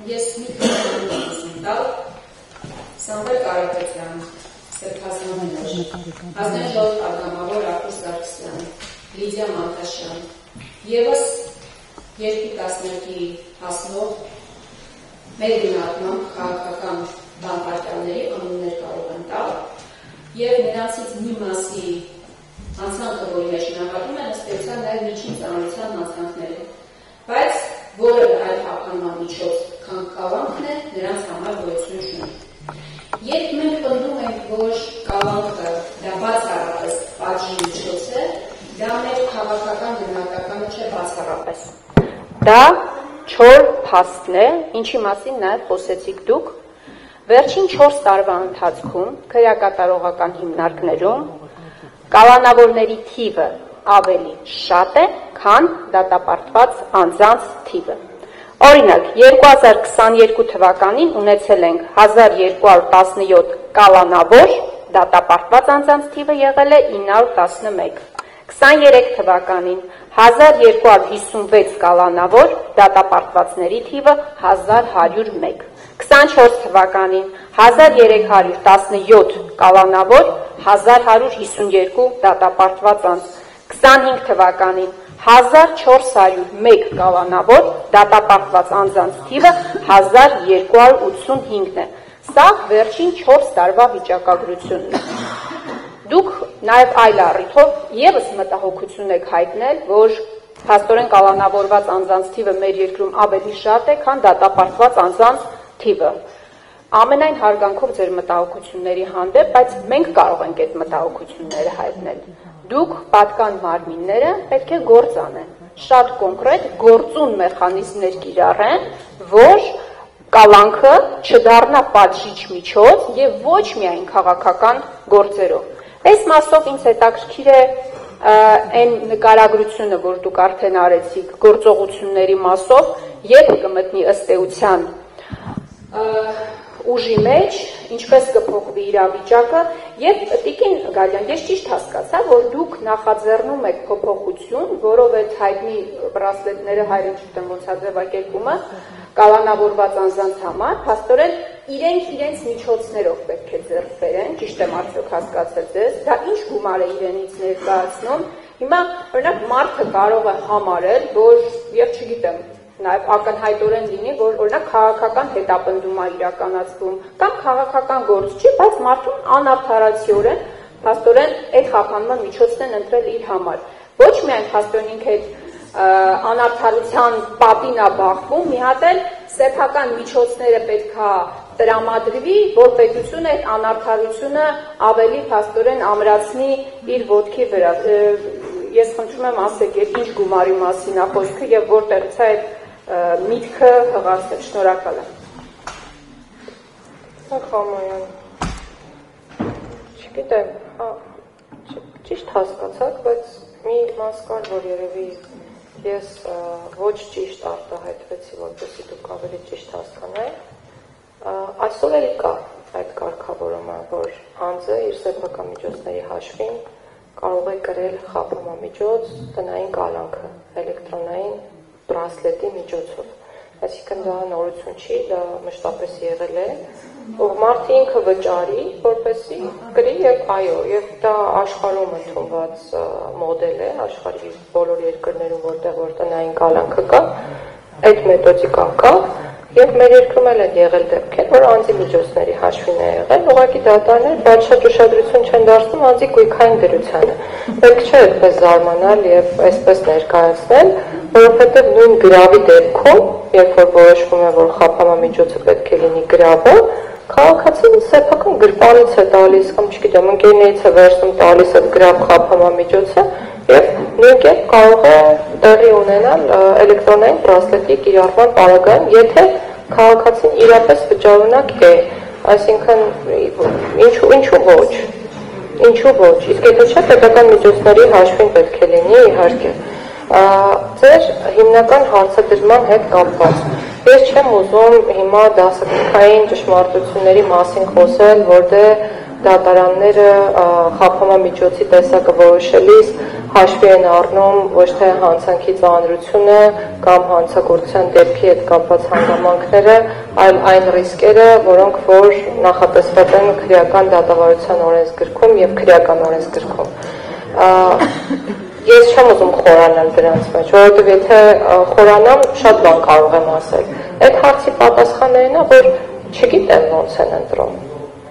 Ես մի քանի տալ Սամվել Կարապետյան, Սերքազնոհներ, Ազնեն Ժողով արգամավոր Արկուս Գարքսյան, Լիդիա Մանտաշյան, եվս երկի տասներկի հասնող մեր գնահատմամբ քաղաքական բանվարկյանների անուններ կարող են տալ և նրանցից մի մասի անցանքը, որի մեջ նահատում են, ըստ նաև միջին ծանրության անցանքները, բայց որը այլ հապանման միջոց քան կալանքն է, նրանց համար գոյություն չունի։ Երբ մենք պնդում ենք, որ կալանքը դա բացառապես պատժի միջոց է, դա մեր քաղաքական գնահատականը չէ բացառապես։ Դա չոր փաստն է, ինչի մասին նաև խոսեցիք դուք, վերջին 4 տարվա ընթացքում քրեակատարողական հիմնարկներում կալանավորների թիվը ավելի շատ է, քան դատապարտված անձանց թիվը։ Օրինակ, 2022 թվականին ունեցել ենք 1217 կալանավոր, դատապարտված անձանց թիվը եղել է 911։ 23 թվականին 1256 կալանավոր, դատապարտվածների թիվը 1101։ 24 թվականին 1317 կալանավոր, 1152 դատապարտված անձ։ 25 թվականին 1401 կալանավոր, դատապարտված անձանց թիվը 1285 է։ Սա վերջին 4 տարվա վիճակագրությունն է։ Դուք նաև այլ առիթով ևս մտահոգություն եք հայտնել, որ փաստորեն կալանավորված անձանց թիվը մեր երկրում ավելի շատ է, քան դատապարտված անձանց թիվը։ Ամենայն հարգանքով ձեր մտահոգությունների հանդեպ, բայց մենք կարող ենք այդ մտահոգությունները հայտնել։ Դուք պատկան մարմինները պետք է գործ անեն, շատ կոնկրետ գործուն մեխանիզմներ կիրառեն, որ կալանքը չդառնա պատժիչ միջոց եւ ոչ միայն քաղաքական գործերով։ Այս մասով ինձ հետաքրքիր է այն նկարագրությունը, որ դուք արդեն արեցիք գործողությունների մասով, երբ կմտնի ըստ էության ուժի մեջ, ինչպես կփոխվի իրավիճակը, եւ տիկին Գալյան, ես ճիշտ հասկացա, որ դուք նախաձեռնում եք փոփոխություն, որով այդ հայտնի բրասլետները հայերեն չգիտեմ ոնց է ձևակերպումը, կալանավորված անձանց համար, փաստորեն իրենք իրենց միջոցներով պետք է ձեռք բերեն, ճիշտ եմ արդյոք հասկացել ձեզ, դա ինչ գումար է իրենից ներկայացնում։ Հիմա օրինակ մարդը կարող է համարել, որ եւ չգիտեմ նաև ակնհայտորեն լինի, որ օրինակ քաղաքական հետապնդում է իրականացվում կամ քաղաքական գործ չի, բայց մարդուն անարդարացիորեն փաստորեն այդ խափանման միջոցն են ընտրել իր համար։ Ոչ միայն փաստորեն ինքը այդ անարդարության պատին է բախվում, մի հատ էլ սեփական միջոցները պետքա տրամադրվի, որ պետությունը այդ անարդարությունը ավելի փաստորեն ամրացնի իր ոտքի վրա։ Ես խնդրում եմ ասեք, ինչ գումարի մասին է խոսքը եւ որտեղից է այդ միտքը հղացել, շնորհակալ եմ։ Խամոյան, չգիտեմ, ճիշտ հասկացաք, բայց մի մաս կար, որ երևի ես ոչ ճիշտ արտահայտվեցի, որպեսզի դուք ավելի ճիշտ հասկանայք։ Այսօր էլ կա այդ կարգավորումը, որ անձը իր սեփական միջոցների հաշվին կարող է կրել խաբումամիջոց տնային կալանքը, էլեկտրոնային բրասլետի միջոցով։ Այսինքն դա նորություն չի, դա մշտապես եղել է, որ մարդը ինքը վճարի, որպեսզի կրի եւ այո, եւ դա աշխարհում ընդունված մոդել է, աշխարհի բոլոր երկրներում, որտեղ տնային կալանքը կա, այդ մեթոդիկան կա, եւ մեր երկրում էլ են եղել դեպքեր, որ անձի միջոցների հաշվին է եղել, ուղղակի դատարանները շատ շատ ուշադրություն չեն դարձնում անձի գույքային դրությանը։ Պետք չէ այդպես զարմանալ եւ այսպես ներկայացնել, որովհետեւ նույն գրավի դեպքում, երբ որ որոշվում է, որ խափամամիջոցը պետք է լինի գրավը, քաղաքացին սեփական գրպանից է տալիս, կամ չգիտեմ, ընկերներից է վերցնում տալիս այդ գրավ խափամամիջոցը եւ նույն կերպ կարող է տեղի ունենալ էլեկտրոնային բրասլետի կիրառման պարագայում, եթե քաղաքացին իրապես վճարունակ է, այսինքն ինչու ոչ, իսկ եթե չէ, պետական միջոցների հաշվին պետք է լինի, իհարկե։ Ձեր հիմնական հարցադրման հետ կապված։ Ես չեմ ուզում հիմա դասական ճշմարտությունների մասին խոսել, որտեղ դատարանները խախտումամիջոցի տեսակը որոշելիս հաշվի են առնում ոչ թե հանցանքի ծանրությունը կամ հանցագործության դեպքի հետ կապված հանգամանքները, այլ այն ռիսկերը, որոնք որ նախատեսված են քրեական դատավարության օրենսգրքում եւ քրեական օրենսգրքում։ Ես չեմ ուզում խորանալ դրանց մեջ, որովհետեւ եթե խորանամ, շատ բան կարող եմ ասել։ Այդ հարցի պատասխաններն է, որ չգիտեմ ոնց են ընտրում։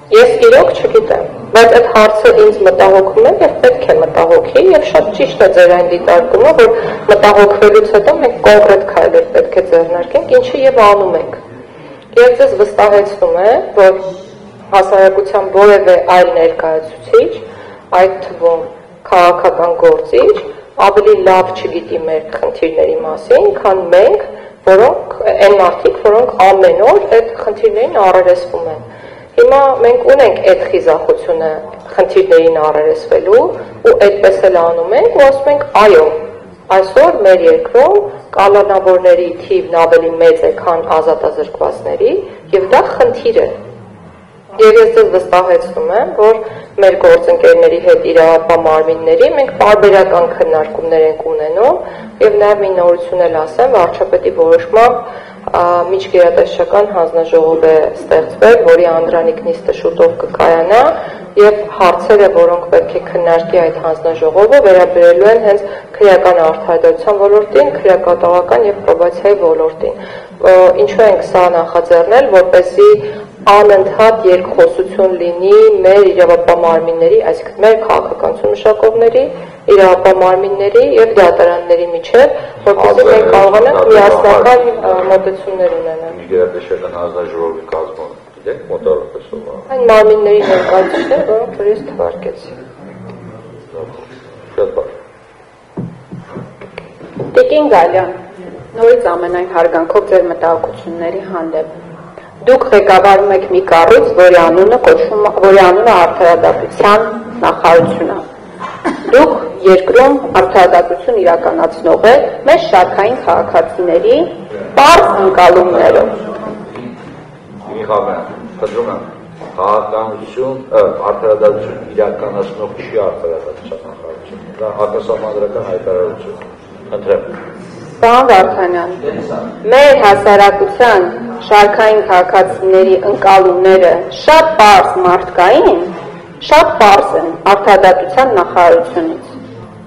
Ես իրոք չգիտեմ, բայց այդ հարցը ինձ մտահոգում է եւ պետք է մտահոգի եւ շատ ճիշտ է ձեր այն դիտարկումը, որ մտահոգվելուց հետո մենք կոնկրետ քայլեր պետք է ձեռնարկենք, ինչը եւ անում ենք։ Եվ ձեզ վստահեցնում է, որ հասարակության որևէ այլ ներկայացուցիչ, այդ թվում քաղաքական գործիչ, ավելի լավ չգիտի մեր խնդիրների մասին, քան մենք, որոնք այն մարդիկ, որոնք ամեն օր այդ խնդիրներին առերեսվում են։ Հիմա մենք ունենք այդ խիզախությունը խնդիրներին առերեսվելու ու այդպես էլ անում ենք ու ասում ենք այո, այսօր մեր երկրում կալանավորների թիվն ավելի մեծ է, քան ազատազրկվածների եւ դա խնդիր է։ Եվ ես ձեզ վստահեցնում եմ, որ մեր գործընկերների հետ իրավապահ մարմինների մենք տարբերական քննարկումներ ենք ունենում եւ նաեւ մի նորություն էլ ասեմ, վարչապետի որոշմամբ միջգերատեսչական հանձնաժողով է ստեղծվել, որի անդրանիկ նիստը շուտով կկայանա եւ հարցերը, որոնք պետք է քննարկի այդ հանձնաժողովը, վերաբերելու են հենց քրեական արդարադատության ոլորտին, քրեակատաղական եւ պրոբացիայի ոլորտին։ Ինչու ենք սա նախաձեռնել, որպեսզի անընդհատ երկխոսություն լինի մեր իրավապահ մարմինների, այսինքն մեր քաղաքականություն մշակողների, իրավապահ մարմինների եւ դատարանների միջեւ, որպեսզի մենք կարողանանք միասնական մոտեցումներ ունենալ։ Միջգերատեսչական հանձնաժողովի կազմում գիտեք մոտավորապես ով է։ Այն մարմինների ներկայացուցիչները, որոնք որ ես թվարկեցի։ Շատ բան։ Տիկին Գալյան, նորից ամենայն հարգանքով ձեր մտահոգությունների հանդեպ։ Դուք ղեկավարում եք մի կառույց, որի անունը արդարադատության նախարարություն է։ Դուք երկրում արդարադատություն իրականացնող եք մեր շարքային քաղաքացիների բարձ ընկալումներով։ Միխավյան, խնդրում եմ, քաղաքականություն, արդարադատություն իրականացնող չի արդարադատության նախարարություն։ Դա արտասահմանադրական հայտարարություն։ Խնդրեմ։ Պարոն Վարդանյան, մեր հասարակության շարքային քաղաքացիների ընկալումները շատ պարզ մարդկային, շատ պարզ են արդարադատության նախարարությունից։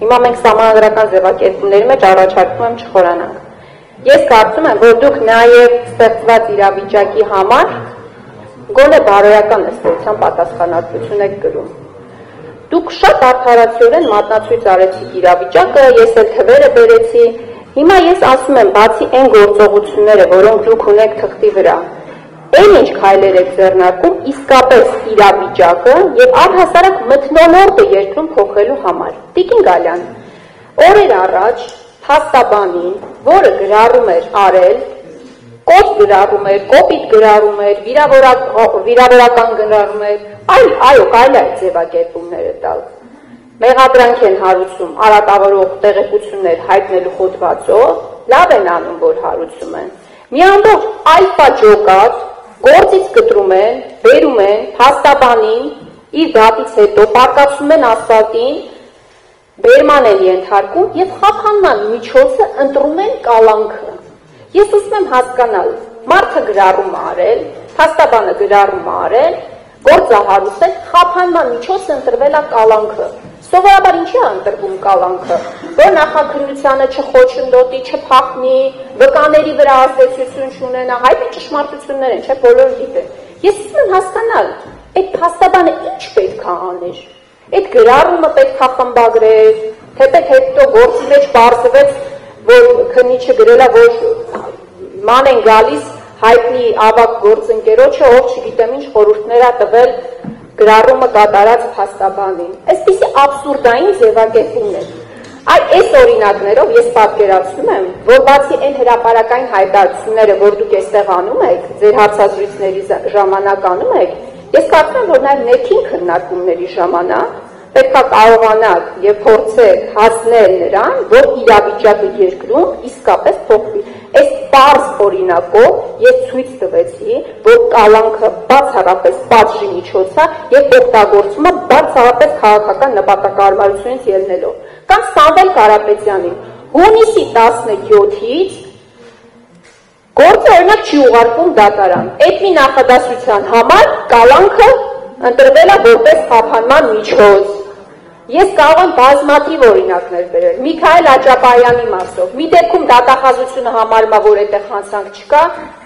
Հիմա մենք սահմանադրական ձևակերպումների մեջ առաջարկում եմ չխորանանք։ Ես կարծում եմ, որ դուք նաև ստեղծված իրավիճակի համար գոնե բարոյական ըստեյության պատասխանատվություն եք կրում։ Դուք շատ արդարացիորեն մատնացույց արեցիք իրավիճակը, ես էլ թվերը բերեցի։ Հիմա ես ասում եմ, բացի այն գործողությունները, որոնք դուք ունեք թղթի վրա, այն ինչ քայլեր եք ձեռնարկում իսկապես իրավիճակը եւ առհասարակ մթնոլորտը երկրում փոխելու համար։ Տիկին Գալյան, օրեր առաջ փաստաբանին, որը գրառում էր արել, կոչ գրառում էր, կոպիտ գրառում էր, վիրավորական գրառում էր, այո, կարելի է ձևակերպումները տալ։ Մեղադրանք են հարուցում արատավորող տեղեկություններ հայտնելու հոդվածով, լավ են անում, որ հարուցում են։ Մի ամբողջ ալֆա ջոկատ գործից կտրում են, բերում են փաստաբանին, իր դատից հետո պարկացում են ասֆալտին, բերման են ենթարկում եւ խափանման միջոցը ընտրում են կալանքը։ Ես ուզում եմ հասկանալ, մարդը գրառում արել, փաստաբանը գրառում արել, գործը հարուցել, խափանման միջոցը ընտրվել է կալանքը։ Սովորաբար ինչի է ընտրվում կալանքը, որ նախաքննությանը չխոչընդոտի, չփախնի, վկաների վրա ազդեցություն չունենա, հայտնի ճշմարտություններ են, չէ՞, բոլորը գիտեն։ Ես ուզում եմ հասկանալ, այդ փաստաբանը ինչ պետք է աներ։ Այդ գրառումը պետք է խմբագրեր, թեպետ հետո գործի մեջ բարձվեց, որ քննիչը գրել է, որ ման են գալիս հայտնի ավագ գործընկերոջը, ով չգիտեմ ինչ խորհուրդներ է տվել գրառումը կատարած փաստաբանին։ Այսպիսի աբսուրդային ձևակերպումներ։ Այս օրինակներով ես պատկերացնում եմ, որ բացի այն հրապարակային հայտարարությունները, որ դուք այստեղ անում եք, ձեր հարցազրույցների ժամանակ անում եք, ես կարծում եմ, որ նաև ներքին քննարկումների ժամանակ պետք է կարողանաք եւ փորձեք հասնել նրան, որ իրավիճակը երկրում իսկապես փոխվի։ Այս պարզ օրինակով ես ցույց տվեցի, որ կալանքը բացառապես պատժի միջոց է եւ օգտագործվում է բացառապես քաղաքական նպատակարարությունից ելնելով։ Կամ Սամվել Կարապետյանին հունիսի 17-ից գործը օրինակ չի ուղարկվում դատարան։ Այդ մի նախադասության համար կալանքը ընտրվել է որպես խափանման միջոց։ Ես կարող եմ բազմաթիվ օրինակներ բերել։ Միքայել Աճապարյանի մասով։ Մի դեպքում դատախազությունը համարում է, որ այդտեղ հանցանք չկա,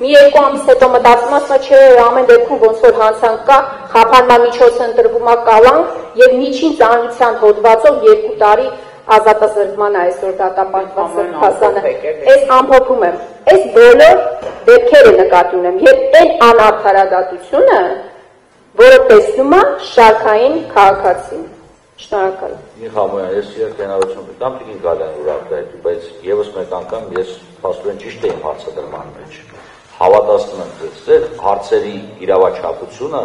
մի երկու ամիս հետո մտածում ասում է, չէ, ամեն դեպքում ոնց որ հանցանք կա, խափանման միջոցը ընտրվում է կալանք եւ միջին ծանրության հոդվածով 2 տարի ազատազրկման է այսօր դատապարտված սրբազանը։ Այս ամփոփում եմ։ Այս բոլոր դեպքերը նկատի ունեմ եւ այն անարդարադատությունը, որը տեսնում է շարքային քաղաքացին։ Շնորհակալ եմ։ Ինձ համոյան, ես երկենարություն գտամ, Տիկին Գալյան որ արտահայտի, բայց եւս մեկ անգամ ես փաստորեն ճիշտ եմ հարցադրման մեջ։ Հավատացնում եմ ձեզ, հարցերի իրավաչափությունը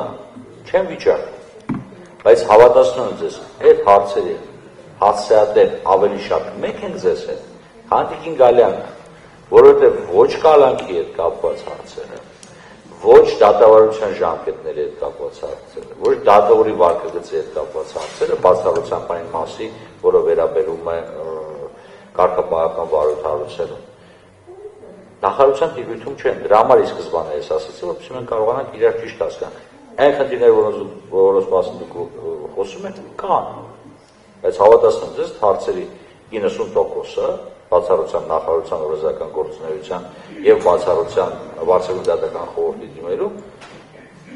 չեմ վիճակում, բայց հավատացնում եմ ձեզ, այդ հարցերի հասցեատեր ավելի շատ մենք ենք ձեզ հետ, քան Տիկին Գալյանը, որովհետեւ ոչ կալանքի հետ կապված հարցերը, ոչ դատավարության ժամկետների հետ կապված հարցերը, ոչ դատավորի վարկագծի հետ կապված հարցերը, բացառության այն մասի, որը վերաբերում է կարգապահական վարույթը։ Նախարարության տիրույթում չեն, դրա համար ի սկզբանե ես ասացի, որպեսզի մենք կարողանանք իրար ճիշտ հասկանալ։ Այն խնդիրները, որոնց մասին դուք խոսում եք, կան, բայց հավատացնում ձեզ հարցերի 90%-ը բացառության նախարարության օրենսդրական գործունեության եւ բացառության վարչագիտական խորհրդի դիմերում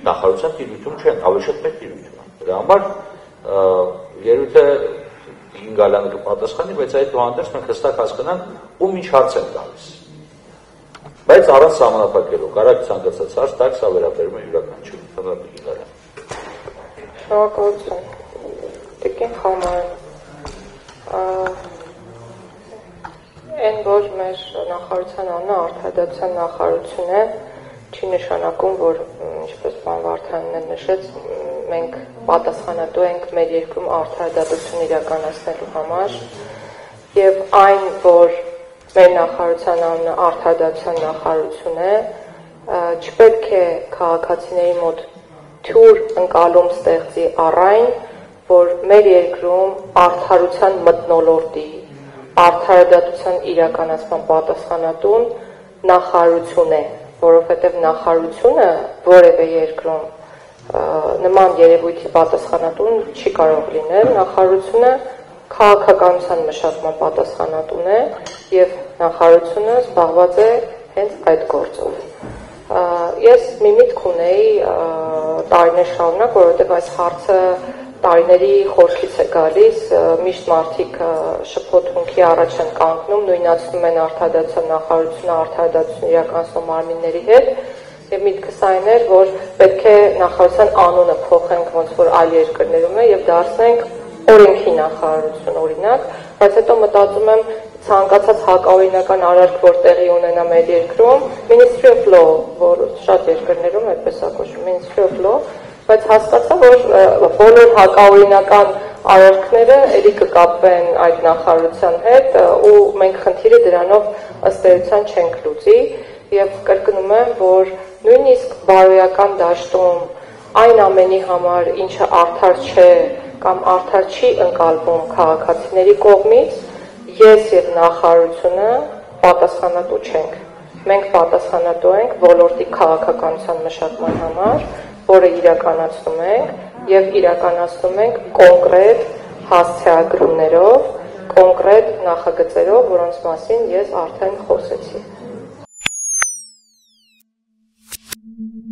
նախարարության տիրույթում չեն, ավելի շատ մեր տիրույթում են։ Դրա համար երևի թե Գալյանը կպատասխանի, բայց այդուհանդերձ մենք հստակ հասկանանք ում ինչ հարց են տալիս։ Բայց առանց սահմանափակելու, կարակ ցանկացած հարց տակ, սա վերաբերում է յուրաքանչյուրին։ Տիկին Գալյան։ Շնորհակալություն։ Տիկին Խաման, այն որ մեր նախարարության անունը արդարադատության նախարարություն է, չի նշանակում, որ ինչպես պարոն Վարդանյանն նշեց, մենք պատասխանատու ենք մեր երկրում արդարադատություն իրականացնելու համար եւ այն, որ մեր նախարարության անունը արդարադատության նախարարություն է, չպետք է քաղաքացիների մոտ թյուր ընկալում ստեղծի առայն, որ մեր երկրում արդարության մթնոլորտի արդարադատության իրականացման պատասխանատուն նախարարություն է, որովհետև նախարարությունը որևէ երկրում նման երևույթի պատասխանատուն չի կարող լինել, նախարարությունը քաղաքականության մշակման պատասխանատուն է եւ նախարարությունը զբաղված է հենց այդ գործով։ Ես մի միտք ունեի տարիներ շարունակ, որովհետև այս հարցը տարիների խորքից է գալիս, միշտ մարդիկ շփոթմունքի առաջ են կանգնում, նույնացնում են արդարադատության նախարարությունը արդարադատություն իրականացնող մարմինների հետ, եւ միտքս այն էր, որ պետք է նախարարության անունը փոխենք ոնց որ այլ երկրներում է եւ դարձնենք օրենքի նախարարություն օրինակ, բայց հետո մտածում եմ ցանկացած հակաօրինական արարք, որ տեղի ունենա մեր երկրում, Ministry of Law, որ շատ երկրներում այդպես է կոչվում, Ministry of Law, բայց հասկացա, որ բոլոր հակաօրինական արարքները էլի կկապվեն այդ նախարարության հետ ու մենք խնդիրը դրանով ըստ էության չենք լուծի եւ կրկնում եմ, որ նույնիսկ բարոյական դաշտում այն ամենի համար, ինչը արդար չէ կամ արդար չի ընկալվում քաղաքացիների կողմից, ես եւ նախարարությունը պատասխանատու չենք։ Մենք պատասխանատու ենք ոլորտի քաղաքականության մշակման համար, որը իրականացնում ենք եւ իրականացնում ենք կոնկրետ հասցեագրումներով, կոնկրետ նախագծերով, որոնց մասին ես արդեն խոսեցի։